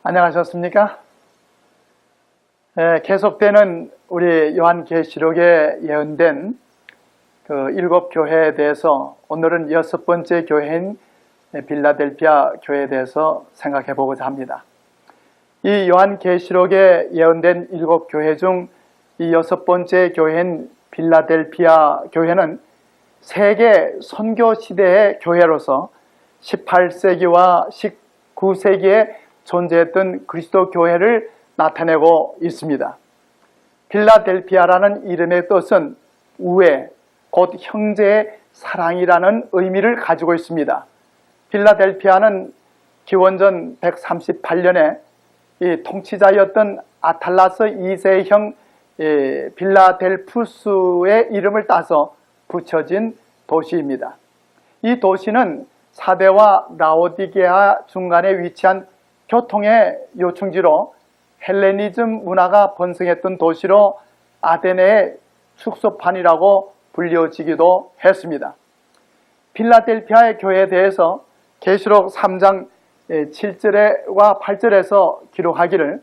안녕하셨습니까? 계속되는 우리 요한계시록에 예언된 그 7교회에 대해서 오늘은 6번째 교회인 빌라델피아 교회에 대해서 생각해 보고자 합니다. 이 요한계시록에 예언된 7교회 중 이 6번째 교회인 빌라델피아 교회는 세계 선교 시대의 교회로서 18세기와 19세기에 존재했던 그리스도 교회를 나타내고 있습니다. 빌라델피아라는 이름의 뜻은 우애, 곧 형제의 사랑이라는 의미를 가지고 있습니다. 빌라델피아는 기원전 138년에 이 통치자였던 아탈라스 2세의 형 빌라델푸스의 이름을 따서 붙여진 도시입니다. 이 도시는 사대와 라오디게아 중간에 위치한 교통의 요충지로 헬레니즘 문화가 번성했던 도시로 아테네의 축소판이라고 불려지기도 했습니다. 빌라델피아의 교회에 대해서 계시록 3장 7절과 8절에서 기록하기를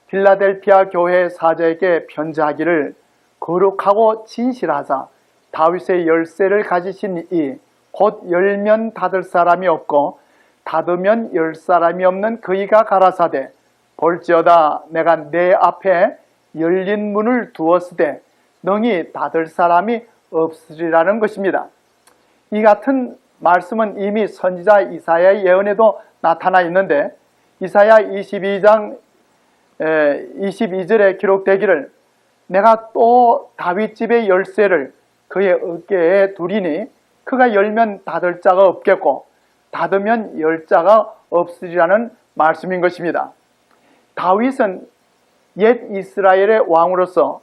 빌라델피아 교회 사자에게 편지하기를 거룩하고 진실하사 다윗의 열쇠를 가지신 이 곧 열면 닫을 사람이 없고 닫으면 열 사람이 없는 그이가 가라사대 볼지어다 내가 내 앞에 열린 문을 두었으되 능히 닫을 사람이 없으리라는 것입니다. 이 같은 말씀은 이미 선지자 이사야의 예언에도 나타나 있는데 이사야 22장 22절에 기록되기를 내가 또 다윗집의 열쇠를 그의 어깨에 두리니 그가 열면 닫을 자가 없겠고 닫으면 열 자가 없으리라는 말씀인 것입니다. 다윗은 옛 이스라엘의 왕으로서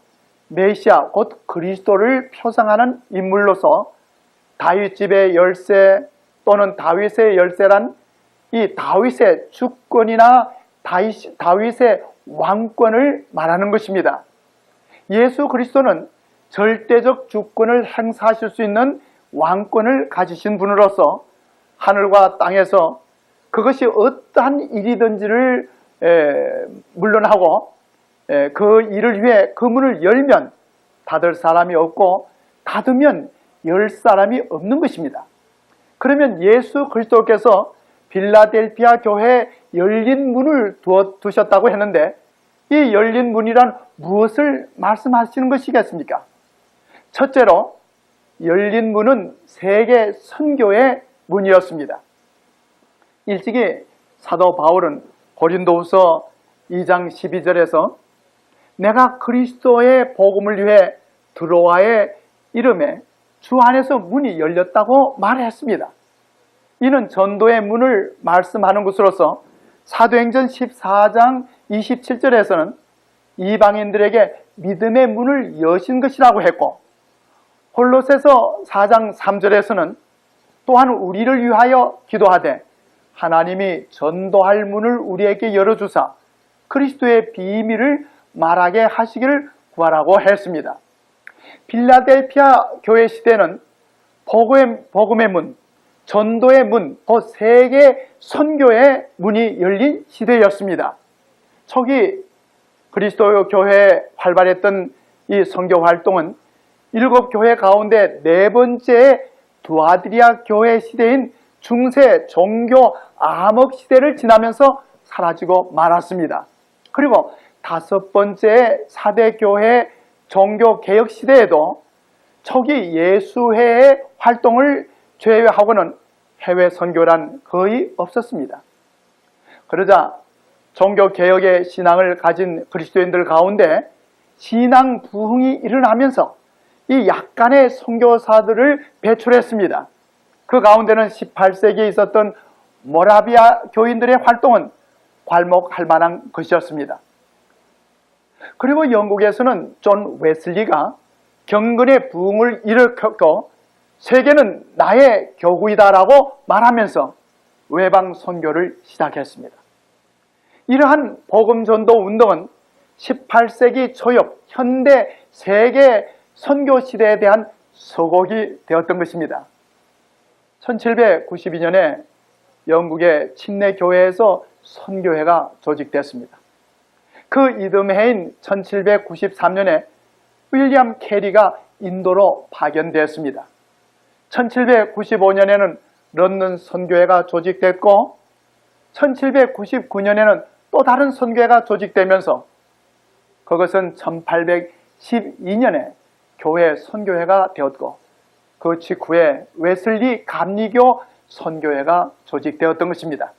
메시아 곧 그리스도를 표상하는 인물로서 다윗집의 열쇠 또는 다윗의 열쇠란 이 다윗의 주권이나 다윗의 왕권을 말하는 것입니다. 예수 그리스도는 절대적 주권을 행사하실 수 있는 왕권을 가지신 분으로서 하늘과 땅에서 그것이 어떠한 일이든지를 물론하고 그 일을 위해 그 문을 열면 닫을 사람이 없고 닫으면 열 사람이 없는 것입니다. 그러면 예수 그리스도께서 빌라델피아 교회에 열린 문을 두셨다고 했는데 이 열린 문이란 무엇을 말씀하시는 것이겠습니까? 첫째로 열린 문은 세계 선교의 문이었습니다. 일찍이 사도 바울은 고린도후서 2장 12절에서 내가 그리스도의 복음을 위해 드로아의 이름에 주 안에서 문이 열렸다고 말했습니다. 이는 전도의 문을 말씀하는 것으로서 사도행전 14장 27절에서는 이방인들에게 믿음의 문을 여신 것이라고 했고 골로새서 4장 3절에서는 또한 우리를 위하여 기도하되 하나님이 전도할 문을 우리에게 열어주사 그리스도의 비밀을 말하게 하시기를 구하라고 했습니다. 빌라델피아 교회 시대는 복음의 문, 전도의 문, 곧 세계 선교의 문이 열린 시대였습니다. 초기 그리스도 교회에 활발했던 이 선교 활동은 7교회 가운데 4번째 두아드리아 교회 시대인 중세 종교 암흑 시대를 지나면서 사라지고 말았습니다. 그리고 5번째 4대 교회 종교 개혁 시대에도 초기 예수회의 활동을 제외하고는 해외 선교란 거의 없었습니다. 그러자 종교 개혁의 신앙을 가진 그리스도인들 가운데 신앙 부흥이 일어나면서 이 약간의 선교사들을 배출했습니다. 그 가운데는 18세기에 있었던 모라비아 교인들의 활동은 괄목할 만한 것이었습니다. 그리고 영국에서는 존 웨슬리가 경건의 부흥을 일으켰고 세계는 나의 교구이다라고 말하면서 외방 선교를 시작했습니다. 이러한 복음 전도 운동은 18세기 초엽 현대 세계 선교 시대에 대한 서곡이 되었던 것입니다. 1792년에 영국의 침례 교회에서 선교회가 조직됐습니다. 그 이듬해인 1793년에 윌리엄 캐리가 인도로 파견되었습니다. 1795년에는 런던 선교회가 조직됐고 1799년에는 또 다른 선교회가 조직되면서 그것은 1812년에 교회 선교회가 되었고 그 직후에 웨슬리 감리교 선교회가 조직되었던 것입니다.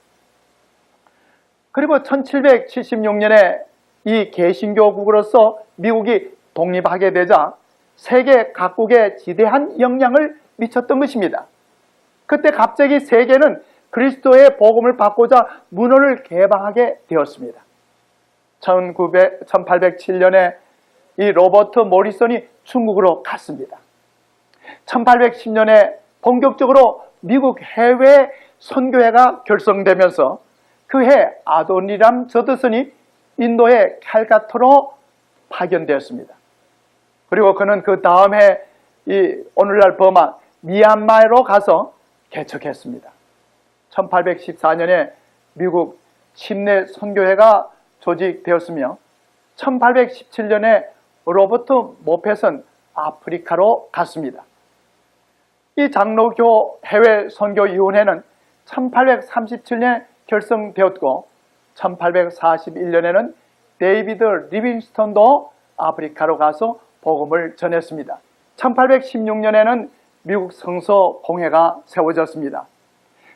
그리고 1776년에 이 개신교국으로서 미국이 독립하게 되자 세계 각국에 지대한 영향을 미쳤던 것입니다. 그때 갑자기 세계는 그리스도의 복음을 받고자 문호를 개방하게 되었습니다. 1807년에 이 로버트 모리슨이 중국으로 갔습니다. 1810년에 본격적으로 미국 해외 선교회가 결성되면서 그해 아도니람 저드슨이 인도의 캘카타로 파견되었습니다. 그리고 그는 그 다음 해 이 오늘날 버마 미얀마로 가서 개척했습니다. 1814년에 미국 침례 선교회가 조직되었으며 1817년에 로버트 모펫은 아프리카로 갔습니다. 이 장로교 해외 선교위원회는 1837년에 결성되었고 1841년에는 데이비드 리빙스턴도 아프리카로 가서 복음을 전했습니다. 1816년에는 미국 성서공회가 세워졌습니다.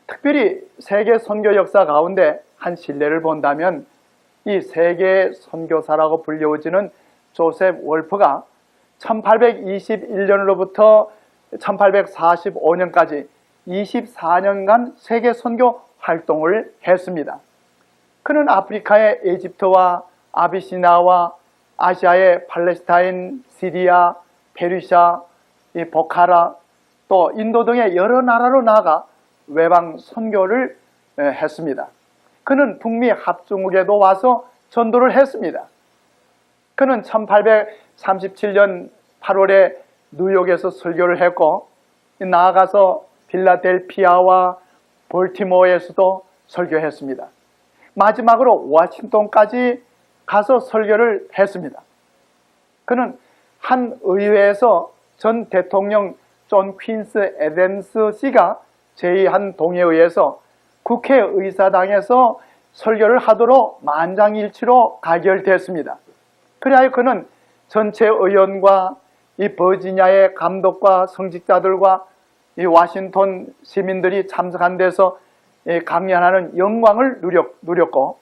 특별히 세계 선교 역사 가운데 한 신뢰를 본다면 이 세계 선교사라고 불려지는 조셉 월프가 1821년으로부터 1845년까지 24년간 세계 선교 활동을 했습니다. 그는 아프리카의 에집트와 아비시나와 아시아의 팔레스타인, 시리아, 페르시아, 보카라, 또 인도 등의 여러 나라로 나아가 외방 선교를 했습니다. 그는 북미 합중국에도 와서 전도를 했습니다. 그는 1837년 8월에 뉴욕에서 설교를 했고 나아가서 필라델피아와 볼티모어에서도 설교했습니다. 마지막으로 워싱턴까지 가서 설교를 했습니다. 그는 한 의회에서 전 대통령 존 퀸스 애덤스 씨가 제의한 동의회에서 국회의사당에서 설교를 하도록 만장일치로 가결되었습니다. 그리하여 그는 전체 의원과 이 버지니아의 감독과 성직자들과 이 워싱턴 시민들이 참석한 데서 강연하는 영광을 누렸고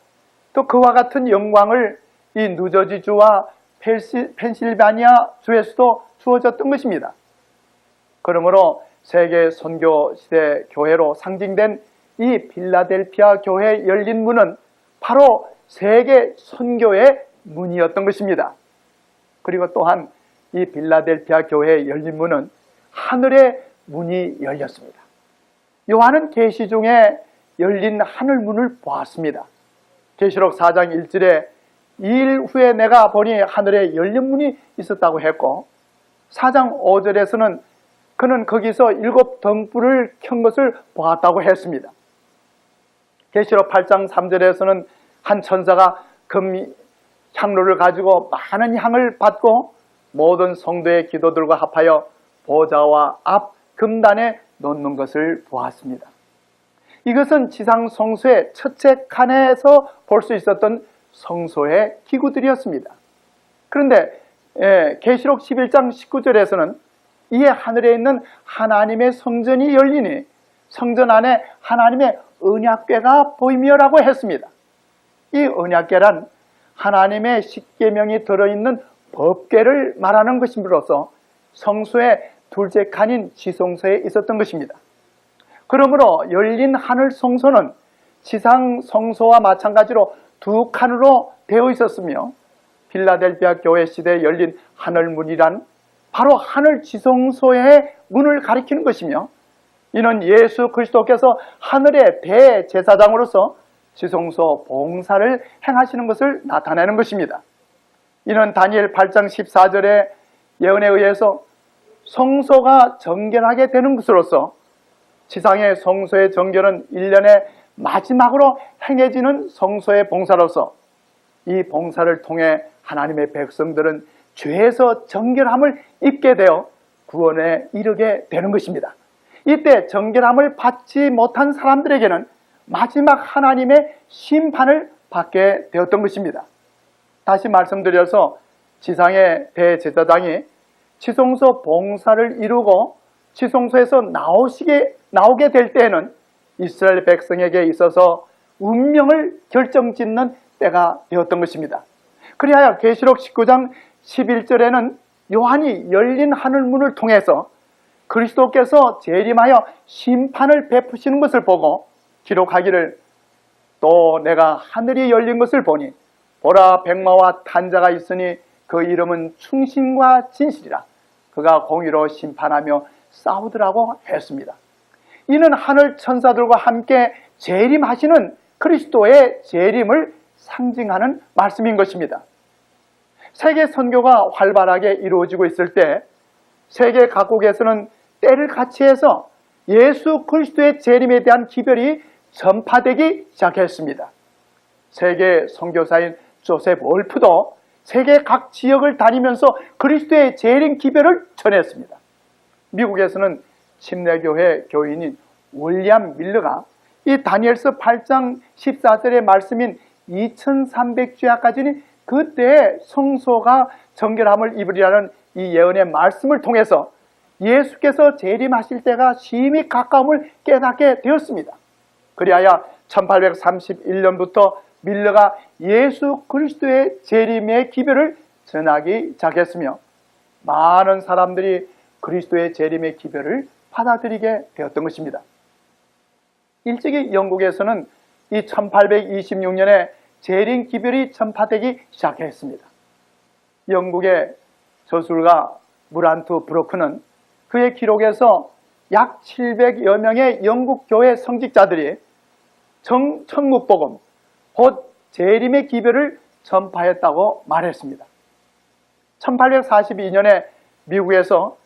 또 그와 같은 영광을 이 뉴저지주와 펜실베니아 주에서도 주어졌던 것입니다. 그러므로 세계 선교 시대 교회로 상징된 이 필라델피아 교회의 열린 문은 바로 세계 선교의 문이었던 것입니다. 그리고 또한 이 필라델피아 교회의 열린 문은 하늘의 문이 열렸습니다. 요한은 계시 중에 열린 하늘 문을 보았습니다. 계시록 4장 1절에 2일 후에 내가 보니 하늘에 열린 문이 있었다고 했고 4장 5절에서는 그는 거기서 7 등불을 켠 것을 보았다고 했습니다. 계시록 8장 3절에서는 한 천사가 금 향로를 가지고 많은 향을 받고 모든 성도의 기도들과 합하여 보좌와 앞 금단에 놓는 것을 보았습니다. 이것은 지상 성소의 첫째 칸에서 볼 수 있었던 성소의 기구들이었습니다. 그런데 계시록 11장 19절에서는 이에 하늘에 있는 하나님의 성전이 열리니 성전 안에 하나님의 언약궤가 보이며라고 했습니다. 이 언약궤란 하나님의 십계명이 들어있는 법궤를 말하는 것임으로써 성소의 둘째 칸인 지성소에 있었던 것입니다. 그러므로 열린 하늘 성소는 지상 성소와 마찬가지로 두 칸으로 되어 있었으며 필라델피아 교회 시대에 열린 하늘문이란 바로 하늘 지성소의 문을 가리키는 것이며 이는 예수 그리스도께서 하늘의 대제사장으로서 지성소 봉사를 행하시는 것을 나타내는 것입니다. 이는 다니엘 8장 14절의 예언에 의해서 성소가 정결하게 되는 것으로서 지상의 성소의 정결은 1년의 마지막으로 행해지는 성소의 봉사로서 이 봉사를 통해 하나님의 백성들은 죄에서 정결함을 입게 되어 구원에 이르게 되는 것입니다. 이때 정결함을 받지 못한 사람들에게는 마지막 하나님의 심판을 받게 되었던 것입니다. 다시 말씀드려서 지상의 대제사장이 지성소 봉사를 이루고 지성소에서 나오게 될 때에는 이스라엘 백성에게 있어서 운명을 결정짓는 때가 되었던 것입니다. 그리하여 계시록 19장 11절에는 요한이 열린 하늘문을 통해서 그리스도께서 재림하여 심판을 베푸시는 것을 보고 기록하기를, 또 내가 하늘이 열린 것을 보니 보라, 백마와 탄자가 있으니 그 이름은 충신과 진실이라. 그가 공의로 심판하며 싸우더라고 했습니다. 이는 하늘 천사들과 함께 재림하시는 그리스도의 재림을 상징하는 말씀인 것입니다. 세계 선교가 활발하게 이루어지고 있을 때 세계 각국에서는 때를 같이해서 예수 그리스도의 재림에 대한 기별이 전파되기 시작했습니다. 세계 선교사인 조셉 월프도 세계 각 지역을 다니면서 그리스도의 재림 기별을 전했습니다. 미국에서는 침례교회 교인인 윌리엄 밀러가 이 다니엘서 8장 14절의 말씀인 2300주야까지는 그때의 성소가 정결함을 입으리라는 이 예언의 말씀을 통해서 예수께서 재림하실 때가 심히 가까움을 깨닫게 되었습니다. 그리하여 1831년부터 밀러가 예수 그리스도의 재림의 기별을 전하기 시작했으며 많은 사람들이 그리스도의 재림의 기별을 받아들이게 되었던 것입니다. 일찍이 영국에서는 이 1826년에 재림 기별이 전파되기 시작했습니다. 영국의 저술가 무란트 브로크는 그의 기록에서 약 700여 명의 영국 교회 성직자들이 천국복음, 곧 재림의 기별을 전파했다고 말했습니다. 1842년에 미국에서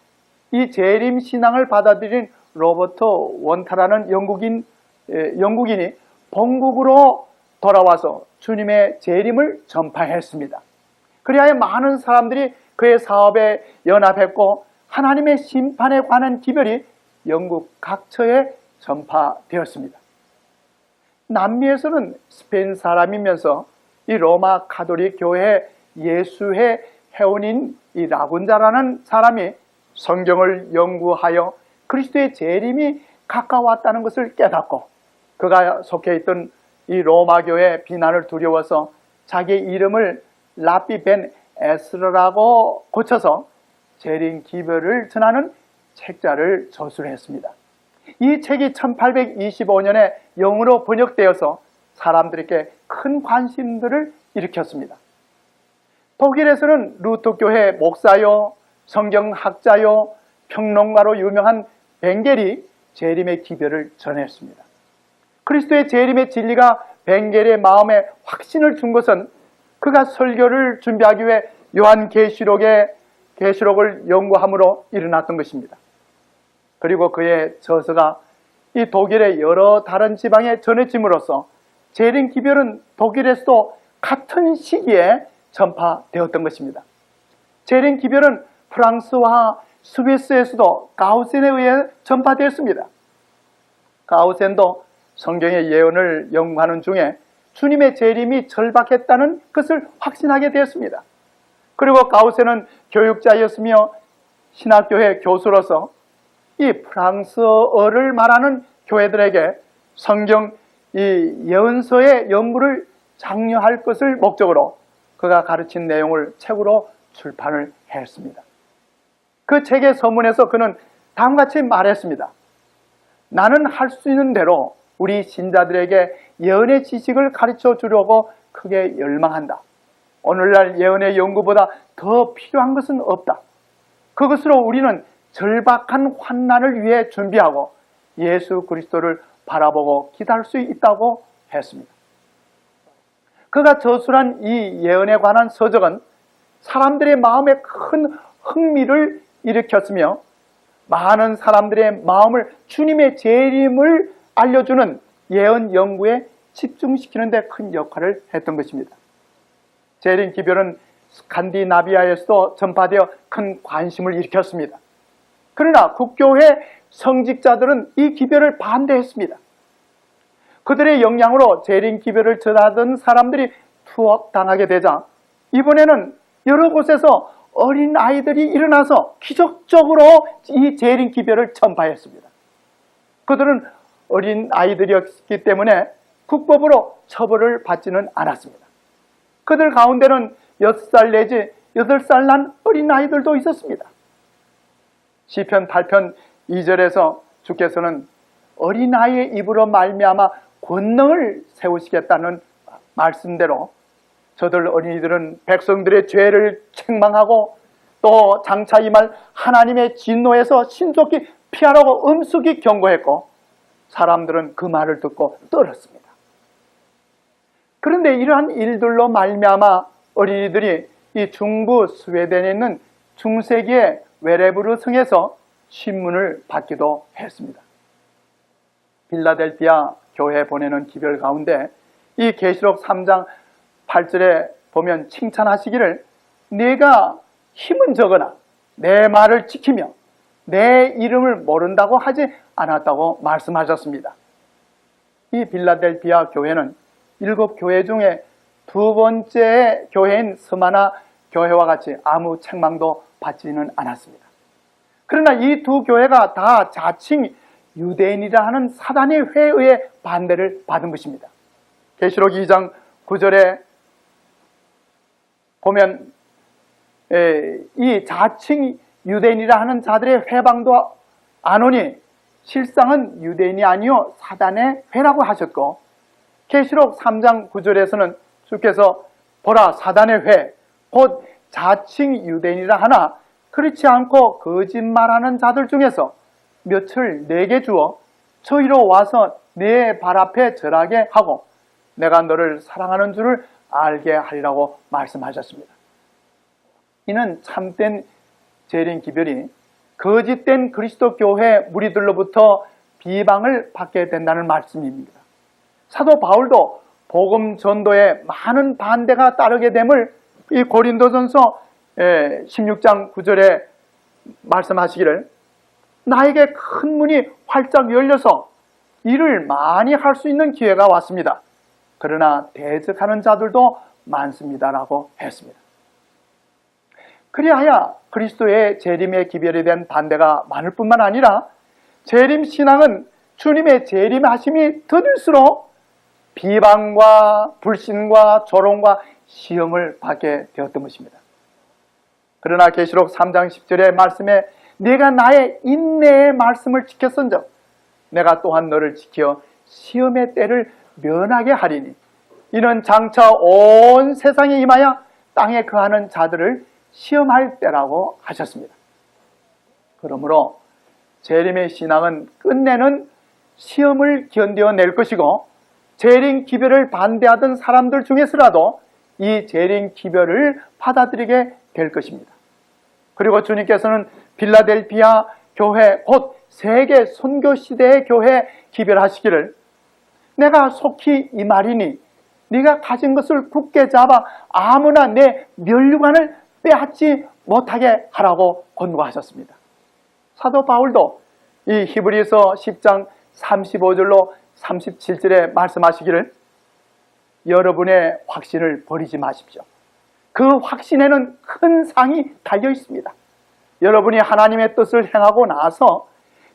이 재림 신앙을 받아들인 로버트 원타라는 영국인이 본국으로 돌아와서 주님의 재림을 전파했습니다. 그리하여 많은 사람들이 그의 사업에 연합했고 하나님의 심판에 관한 기별이 영국 각처에 전파되었습니다. 남미에서는 스페인 사람이면서 이 로마 가톨릭 교회 예수회 회원인 이 라군자라는 사람이 성경을 연구하여 그리스도의 재림이 가까웠다는 것을 깨닫고 그가 속해 있던 이 로마 교회 비난을 두려워서 자기 이름을 라피 벤 에스라라고 고쳐서 재림 기별을 전하는 책자를 저술했습니다. 이 책이 1825년에 영어로 번역되어서 사람들에게 큰 관심들을 일으켰습니다. 독일에서는 루터교회 목사요, 성경학자요, 평론가로 유명한 벵겔이 재림의 기별을 전했습니다. 그리스도의 재림의 진리가 벵겔의 마음에 확신을 준 것은 그가 설교를 준비하기 위해 요한계시록을 연구함으로 일어났던 것입니다. 그리고 그의 저서가 이 독일의 여러 다른 지방에 전해짐으로써 재림 기별은 독일에서도 같은 시기에 전파되었던 것입니다. 재림 기별은 프랑스와 스위스에서도 가우센에 의해 전파되었습니다. 가우센도 성경의 예언을 연구하는 중에 주님의 재림이 절박했다는 것을 확신하게 되었습니다. 그리고 가우센은 교육자였으며 신학교회 교수로서 이 프랑스어를 말하는 교회들에게 성경 이 예언서의 연구를 장려할 것을 목적으로 그가 가르친 내용을 책으로 출판을 했습니다. 그 책의 서문에서 그는 다음같이 말했습니다. 나는 할 수 있는 대로 우리 신자들에게 예언의 지식을 가르쳐 주려고 크게 열망한다. 오늘날 예언의 연구보다 더 필요한 것은 없다. 그것으로 우리는 절박한 환난을 위해 준비하고 예수 그리스도를 바라보고 기다릴 수 있다고 했습니다. 그가 저술한 이 예언에 관한 서적은 사람들의 마음에 큰 흥미를 일으켰으며 많은 사람들의 마음을 주님의 재림을 알려주는 예언 연구에 집중시키는 데 큰 역할을 했던 것입니다. 재림 기별은 스칸디나비아에서도 전파되어 큰 관심을 일으켰습니다. 그러나 국교회 성직자들은 이 기별을 반대했습니다. 그들의 영향으로 재림 기별을 전하던 사람들이 투옥당하게 되자 이번에는 여러 곳에서 어린 아이들이 일어나서 기적적으로 이 재림 기별을 전파했습니다. 그들은 어린 아이들이었기 때문에 국법으로 처벌을 받지는 않았습니다. 그들 가운데는 6살 내지 8살 난 어린 아이들도 있었습니다. 시편 8편 2절에서 주께서는 어린아이의 입으로 말미암아 권능을 세우시겠다는 말씀대로 저들 어린이들은 백성들의 죄를 책망하고 또 장차 임할 하나님의 진노에서 신속히 피하라고 엄숙히 경고했고 사람들은 그 말을 듣고 떨었습니다. 그런데 이러한 일들로 말미암아 어린이들이 이 중부 스웨덴에 있는 중세기의 웨레브르 성에서 신문을 받기도 했습니다. 필라델피아 교회에 보내는 기별 가운데 이 계시록 3장 8절에 보면 칭찬하시기를 내가 힘은 적으나 내 말을 지키며 내 이름을 모른다고 하지 않았다고 말씀하셨습니다. 이 필라델피아 교회는 7교회 중에 두 번째 교회인 스마나 교회와 같이 아무 책망도 받지는 않았습니다. 그러나 이 두 교회가 다 자칭 유대인이라 하는 사단의 회의에 반대를 받은 것입니다. 계시록 2장 9절에 보면 이 자칭 유대인이라 하는 자들의 회방도 안 오니 실상은 유대인이 아니요 사단의 회라고 하셨고 계시록 3장 9절에서는 주께서 보라 사단의 회 곧 자칭 유대인이라 하나 그렇지 않고 거짓말하는 자들 중에서 몇을 내게 주어 저희로 와서 내 발 앞에 절하게 하고 내가 너를 사랑하는 줄을 알게 하리라고 말씀하셨습니다. 이는 참된 재림 기별이 거짓된 그리스도 교회 무리들로부터 비방을 받게 된다는 말씀입니다. 사도 바울도 복음 전도에 많은 반대가 따르게 됨을 이 고린도전서 16장 9절에 말씀하시기를 나에게 큰 문이 활짝 열려서 일을 많이 할 수 있는 기회가 왔습니다. 그러나 대적하는 자들도 많습니다라고 했습니다. 그리하여 그리스도의 재림에 기별이 된 반대가 많을 뿐만 아니라 재림 신앙은 주님의 재림하심이 더딜수록 비방과 불신과 조롱과 시험을 받게 되었던 것입니다. 그러나 계시록 3장 10절의 말씀에 내가 나의 인내의 말씀을 지켰은즉 내가 또한 너를 지켜 시험의 때를 면하게 하리니 이는 장차 온 세상에 임하여 땅에 거하는 자들을 시험할 때라고 하셨습니다. 그러므로 재림의 신앙은 끝내는 시험을 견뎌낼 것이고 재림 기별을 반대하던 사람들 중에서라도 이 재림 기별을 받아들이게 될 것입니다. 그리고 주님께서는 필라델피아 교회 곧 세계 선교 시대의 교회 기별하시기를 내가 속히 이 말이니 네가 가진 것을 굳게 잡아 아무나 내 면류관을 빼앗지 못하게 하라고 권고하셨습니다. 사도 바울도 이 히브리서 10장 35절로 37절에 말씀하시기를 여러분의 확신을 버리지 마십시오. 그 확신에는 큰 상이 달려 있습니다. 여러분이 하나님의 뜻을 행하고 나서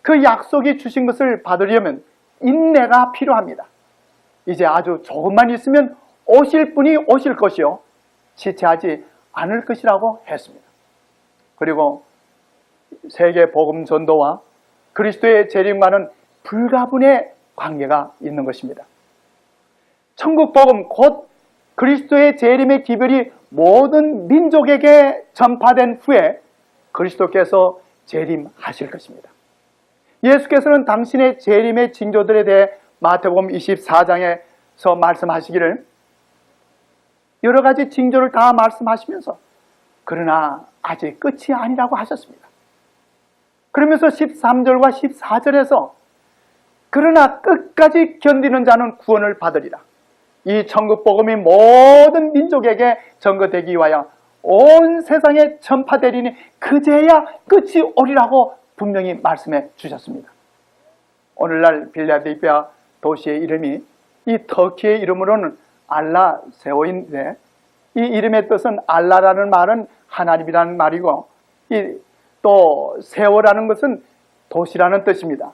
그 약속이 주신 것을 받으려면 인내가 필요합니다. 이제 아주 조금만 있으면 오실 분이 오실 것이요 지체하지 않을 것이라고 했습니다. 그리고 세계 복음 전도와 그리스도의 재림과는 불가분의 관계가 있는 것입니다. 천국 복음 곧 그리스도의 재림의 기별이 모든 민족에게 전파된 후에 그리스도께서 재림하실 것입니다. 예수께서는 당신의 재림의 징조들에 대해 마태복음 24장에서 말씀하시기를 여러 가지 징조를 다 말씀하시면서 그러나 아직 끝이 아니라고 하셨습니다. 그러면서 13절과 14절에서 그러나 끝까지 견디는 자는 구원을 받으리라. 이 천국 복음이 모든 민족에게 전거되기 위하여 온 세상에 전파되리니 그제야 끝이 오리라고 분명히 말씀해 주셨습니다. 오늘날 필라델피아 도시의 이름이 이 터키의 이름으로는 알라세오인데, 이 이름의 뜻은 알라라는 말은 하나님이라는 말이고, 또 세오라는 것은 도시라는 뜻입니다.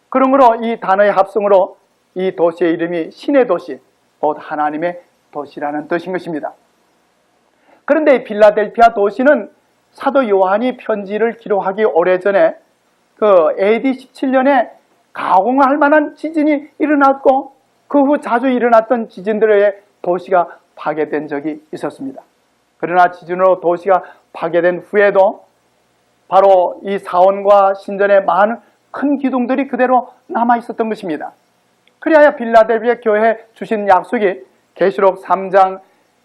그러므로 이 단어의 합성으로 이 도시의 이름이 신의 도시, 곧 하나님의 도시라는 뜻인 것입니다. 그런데 이 필라델피아 도시는 사도 요한이 편지를 기록하기 오래전에 AD 17년에 가공할 만한 지진이 일어났고, 그 후 자주 일어났던 지진들에 도시가 파괴된 적이 있었습니다. 그러나 지진으로 도시가 파괴된 후에도 바로 이 사원과 신전의 많은 큰 기둥들이 그대로 남아 있었던 것입니다. 그리하여 필라델피아 교회에 주신 약속이 계시록 3장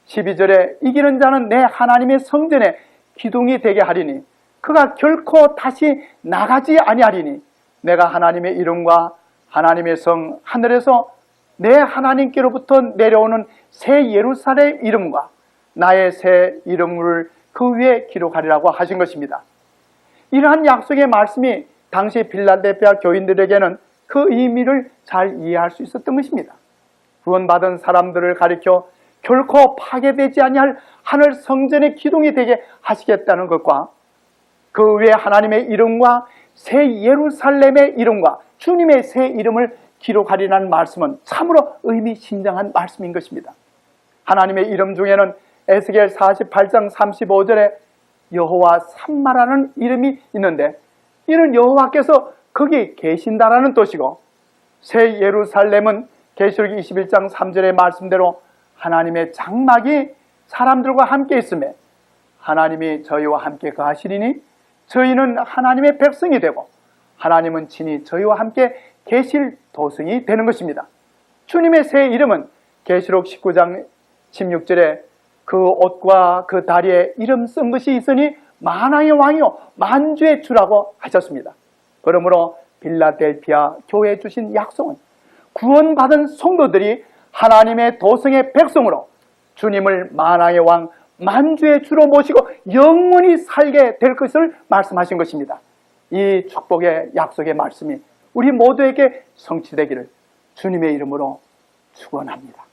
12절에 이기는 자는 내 하나님의 성전에 기둥이 되게 하리니 그가 결코 다시 나가지 아니하리니 내가 하나님의 이름과 하나님의 성 하늘에서 내 하나님께로부터 내려오는 새 예루살렘 이름과 나의 새 이름을 그 위에 기록하리라고 하신 것입니다. 이러한 약속의 말씀이 당시 필라델피아 교인들에게는 그 의미를 잘 이해할 수 있었던 것입니다. 구원받은 사람들을 가리켜 결코 파괴되지 아니할 하늘 성전의 기둥이 되게 하시겠다는 것과 그 위에 하나님의 이름과 새 예루살렘의 이름과 주님의 새 이름을 기록하리라는 말씀은 참으로 의미심장한 말씀인 것입니다. 하나님의 이름 중에는 에스겔 48장 35절에 여호와 삼마라는 이름이 있는데, 이는 여호와께서 거기 계신다라는 뜻이고, 새 예루살렘은 계시록 21장 3절의 말씀대로 하나님의 장막이 사람들과 함께 있음에 하나님이 저희와 함께 거하시리니 저희는 하나님의 백성이 되고 하나님은 친히 저희와 함께 계실 도성이 되는 것입니다. 주님의 새 이름은 계시록 19장 16절에 그 옷과 그 다리에 이름 쓴 것이 있으니 만왕의 왕이요 만주의 주라고 하셨습니다. 그러므로 필라델피아 교회에 주신 약속은 구원받은 성도들이 하나님의 도성의 백성으로 주님을 만왕의 왕 만주의 주로 모시고 영원히 살게 될 것을 말씀하신 것입니다. 이 축복의 약속의 말씀이 우리 모두에게 성취되기를 주님의 이름으로 축원합니다.